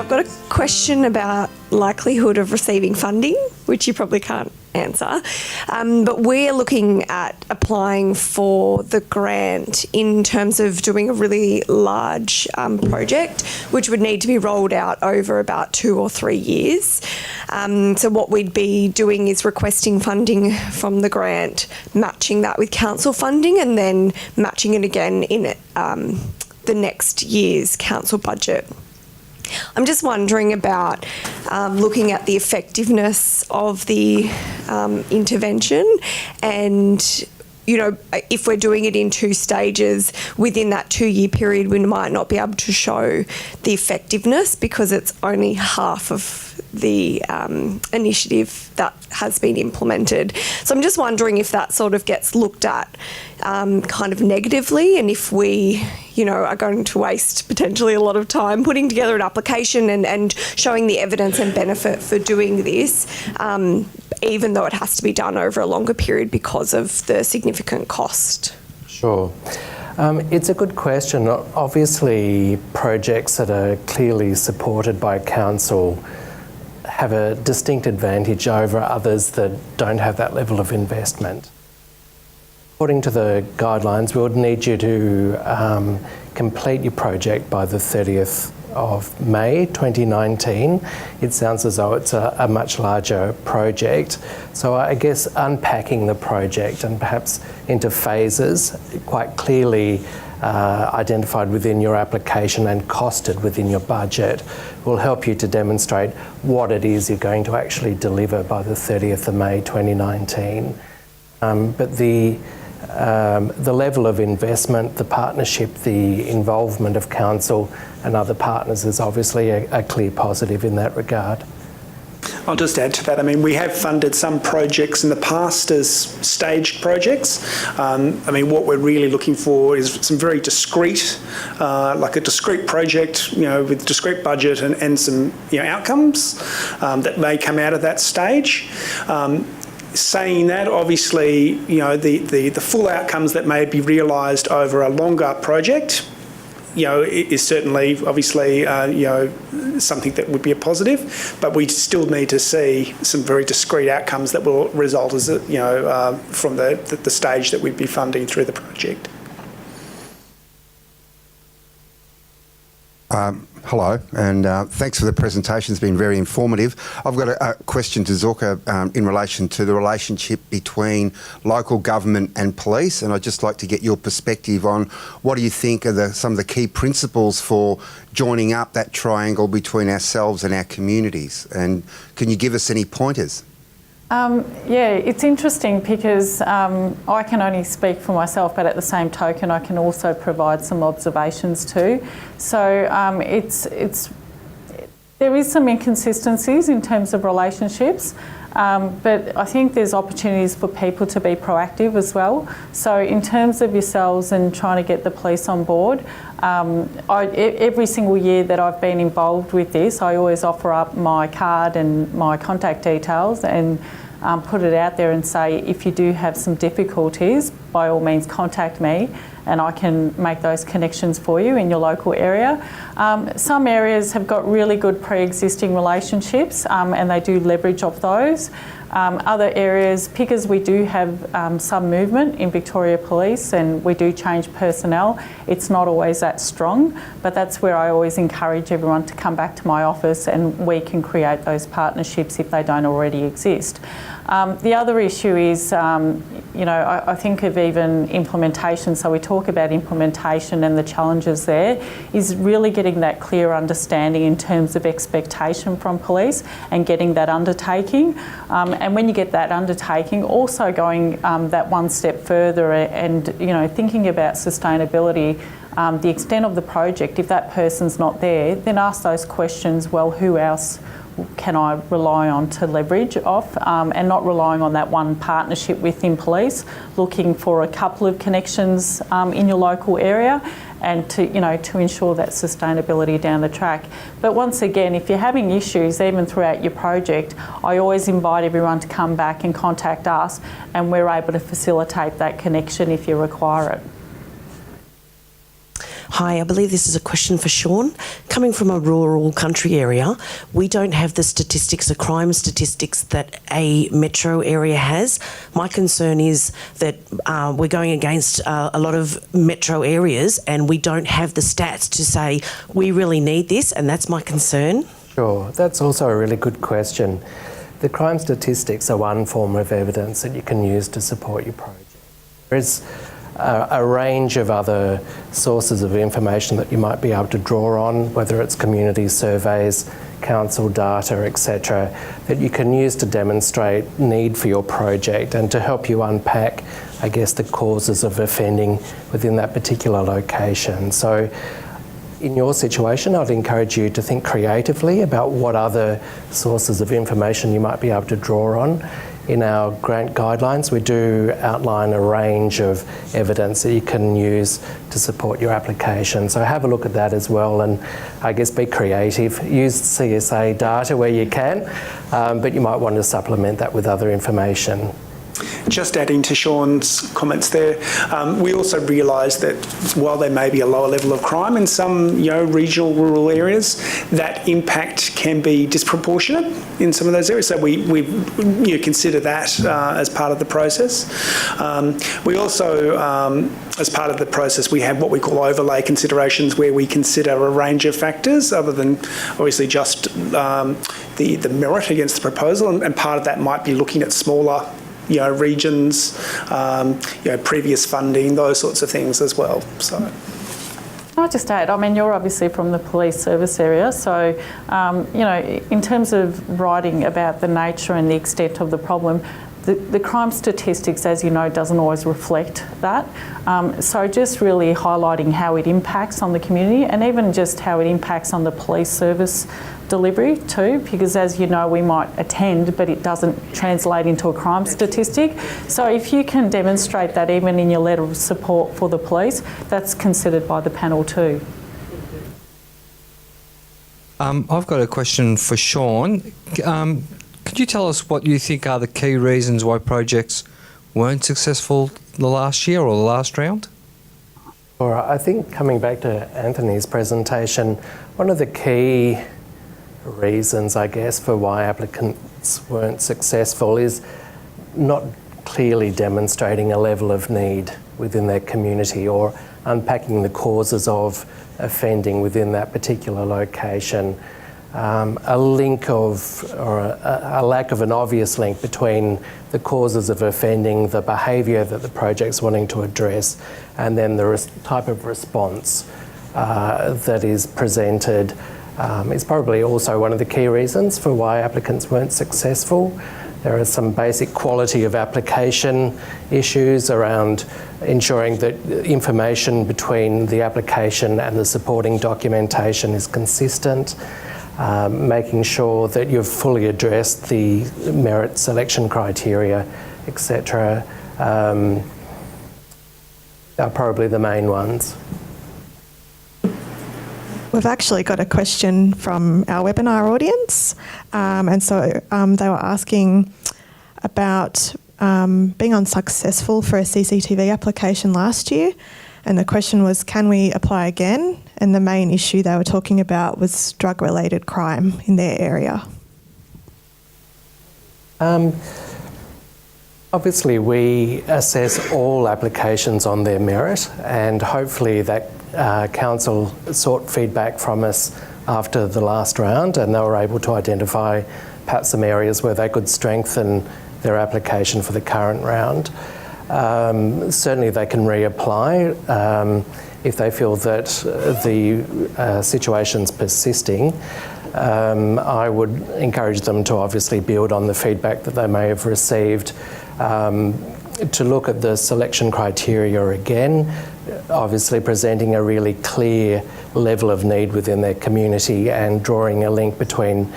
I've got a question about likelihood of receiving funding, which you probably can't answer. But we're looking at applying for the grant in terms of doing a really large project, which would need to be rolled out over about 2 or 3 years. So what we'd be doing is requesting funding from the grant, matching that with council funding, and then matching it again in the next year's council budget. I'm just wondering about looking at the effectiveness of the intervention, and if we're doing it in 2 stages, within that 2-year period we might not be able to show the effectiveness because it's only half of the initiative that has been implemented. So I'm just wondering if that sort of gets looked at kind of negatively, and if we are going to waste potentially a lot of time putting together an application and showing the evidence and benefit for doing this, even though it has to be done over a longer period because of the significant cost. Sure. It's a good question. Obviously, projects that are clearly supported by council have a distinct advantage over others that don't have that level of investment. According to the guidelines, we would need you to complete your project by the 30th of May 2019. It sounds as though it's a much larger project. So I guess unpacking the project and perhaps into phases quite clearly identified within your application and costed within your budget will help you to demonstrate what it is you're going to actually deliver by the 30th of May 2019. But the level of investment, the partnership, the involvement of council and other partners is obviously a clear positive in that regard. I'll just add to that. I mean, we have funded some projects in the past as staged projects. What we're really looking for is some very discrete, like a discrete project, with discrete budget and some outcomes that may come out of that stage. Saying that, obviously, the full outcomes that may be realised over a longer project, is certainly, obviously, something that would be a positive, but we still need to see some very discrete outcomes that will result as, from the stage that we'd be funding through the project. Hello, and thanks for the presentation. It's been very informative. I've got a question to Zorka in relation to the relationship between local government and police, and I'd just like to get your perspective on what do you think are some of the key principles for joining up that triangle between ourselves and our communities, and can you give us any pointers? Yeah, it's interesting because I can only speak for myself, but at the same token I can also provide some observations too. So there is some inconsistencies in terms of relationships, but I think there's opportunities for people to be proactive as well. So in terms of yourselves and trying to get the police on board, every single year that I've been involved with this, I always offer up my card and my contact details and put it out there and say, if you do have some difficulties, by all means contact me and I can make those connections for you in your local area. Some areas have got really good pre-existing relationships and they do leverage off those. Other areas, because we do have some movement in Victoria Police and we do change personnel, it's not always that strong, but that's where I always encourage everyone to come back to my office and we can create those partnerships if they don't already exist. The other issue is, I think of even implementation, so we talk about implementation and the challenges there, is really getting that clear understanding in terms of expectation from police and getting that undertaking. And when you get that undertaking, also going that one step further and, thinking about sustainability, the extent of the project, if that person's not there, then ask those questions, well, who else can I rely on to leverage off, and not relying on that one partnership within police, looking for a couple of connections in your local area and to ensure that sustainability down the track. But once again, if you're having issues even throughout your project, I always invite everyone to come back and contact us and we're able to facilitate that connection if you require it. Hi, I believe this is a question for Sean. Coming from a rural country area, we don't have the statistics, the crime statistics that a metro area has. My concern is that we're going against a lot of metro areas and we don't have the stats to say we really need this, and that's my concern. Sure, that's also a really good question. The crime statistics are one form of evidence that you can use to support your project. There's a range of other sources of information that you might be able to draw on, whether it's community surveys, council data, etc., that you can use to demonstrate need for your project and to help you unpack, I guess, the causes of offending within that particular location. So in your situation, I'd encourage you to think creatively about what other sources of information you might be able to draw on. In our grant guidelines, we do outline a range of evidence that you can use to support your application. So have a look at that as well, and I guess be creative. Use CSA data where you can, but you might want to supplement that with other information. Just adding to Sean's comments there, we also realise that while there may be a lower level of crime in some, regional rural areas, that impact can be disproportionate in some of those areas. So we consider that as part of the process. We also, as part of the process, we have what we call overlay considerations, where we consider a range of factors other than obviously just the merit against the proposal, and part of that might be looking at smaller regions, previous funding, those sorts of things as well. So, I'll just add, you're obviously from the police service area, so, in terms of writing about the nature and the extent of the problem, the crime statistics, as you know, doesn't always reflect that. So just really highlighting how it impacts on the community, and even just how it impacts on the police service delivery too, because as you know, we might attend, but it doesn't translate into a crime statistic. So if you can demonstrate that even in your letter of support for the police, that's considered by the panel too. I've got a question for Sean. Could you tell us what you think are the key reasons why projects weren't successful the last year or the last round? All right, I think coming back to Anthony's presentation, one of the key reasons, I guess, for why applicants weren't successful is not clearly demonstrating a level of need within their community or unpacking the causes of offending within that particular location. A link of, or a lack of an obvious link between the causes of offending, the behaviour that the project's wanting to address, and then the type of response that is presented is probably also one of the key reasons for why applicants weren't successful. There are some basic quality of application issues around ensuring that information between the application and the supporting documentation is consistent, making sure that you've fully addressed the merit selection criteria, etc. Are probably the main ones. We've actually got a question from our webinar audience, and so they were asking about being unsuccessful for a CCTV application last year, and the question was, can we apply again? And the main issue they were talking about was drug-related crime in their area. Obviously, we assess all applications on their merit, and hopefully that council sought feedback from us after the last round, and they were able to identify perhaps some areas where they could strengthen their application for the current round. Certainly they can reapply if they feel that the situation's persisting. I would encourage them to obviously build on the feedback that they may have received, to look at the selection criteria again, obviously presenting a really clear level of need within their community and drawing a link between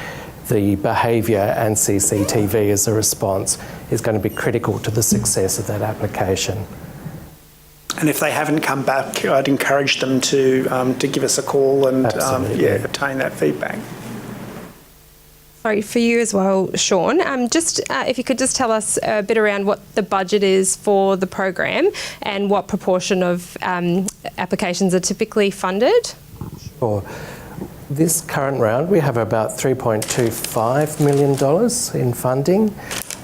the behaviour and CCTV as a response is going to be critical to the success of that application. And if they haven't come back, I'd encourage them to give us a call and obtain that feedback. Sorry, for you as well, Sean, if you could just tell us a bit around what the budget is for the program and what proportion of applications are typically funded? Sure. This current round, we have about $3.25 million in funding.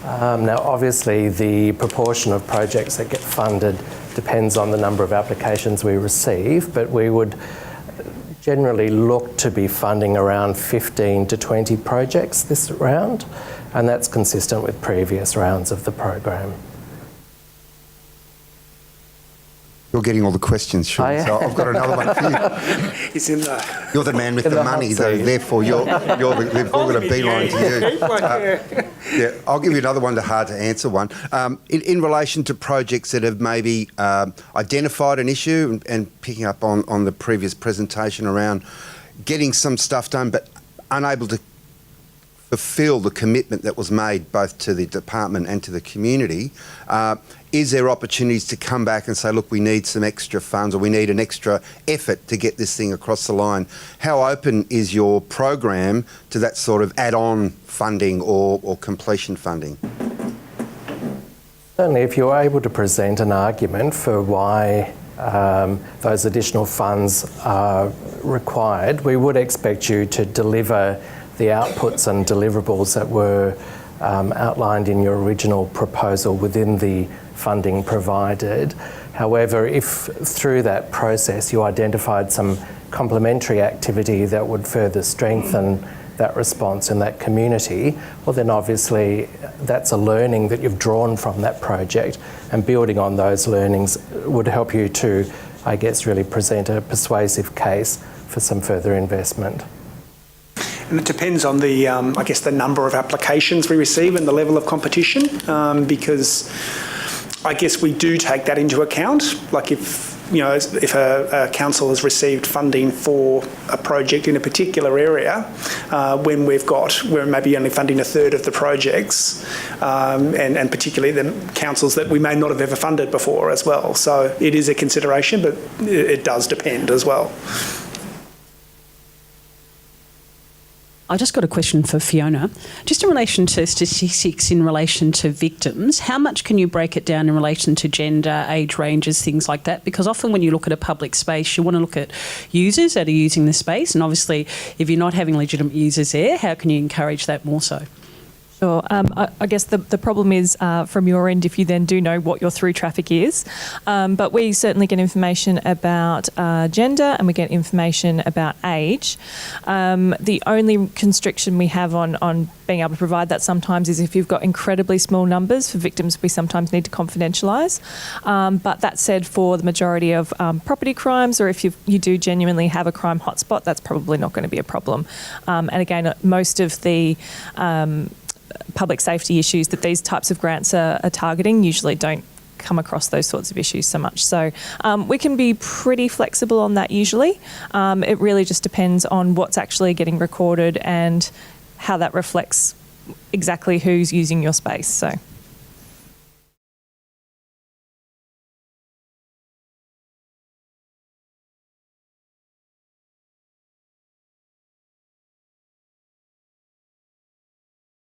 Now, obviously, the proportion of projects that get funded depends on the number of applications we receive, but we would generally look to be funding around 15 to 20 projects this round, and that's consistent with previous rounds of the program. You're getting all the questions, Sean, so I've got another one for you. He's in the... You're the man with the money, so therefore they've all got a beeline to you. Yeah, I'll give you another one, the hard to answer one. In relation to projects that have maybe identified an issue and picking up on the previous presentation around getting some stuff done but unable to fulfil the commitment that was made both to the department and to the community, is there opportunities to come back and say, look, we need some extra funds or we need an extra effort to get this thing across the line? How open is your program to that sort of add-on funding or completion funding? Certainly, if you're able to present an argument for why those additional funds are required, we would expect you to deliver the outputs and deliverables that were outlined in your original proposal within the funding provided. However, if through that process you identified some complementary activity that would further strengthen that response in that community, well then obviously that's a learning that you've drawn from that project, and building on those learnings would help you to, I guess, really present a persuasive case for some further investment. And it depends on the, I guess, the number of applications we receive and the level of competition, because I guess we do take that into account. Like if a council has received funding for a project in a particular area, when we're maybe only funding a third of the projects, and particularly the councils that we may not have ever funded before as well. So it is a consideration, but it does depend as well. I just got a question for Fiona. Just in relation to statistics in relation to victims, how much can you break it down in relation to gender, age ranges, things like that? Because often when you look at a public space, you want to look at users that are using the space, and obviously if you're not having legitimate users there, how can you encourage that more so? Sure. I guess the problem is from your end if you then do know what your through traffic is. But we certainly get information about gender and we get information about age. The only constriction we have on being able to provide that sometimes is if you've got incredibly small numbers. For victims, we sometimes need to confidentialise. But that said, for the majority of property crimes, or if you do genuinely have a crime hotspot, that's probably not going to be a problem. And again, most of the public safety issues that these types of grants are targeting usually don't come across those sorts of issues so much. So we can be pretty flexible on that usually. It really just depends on what's actually getting recorded and how that reflects exactly who's using your space. So.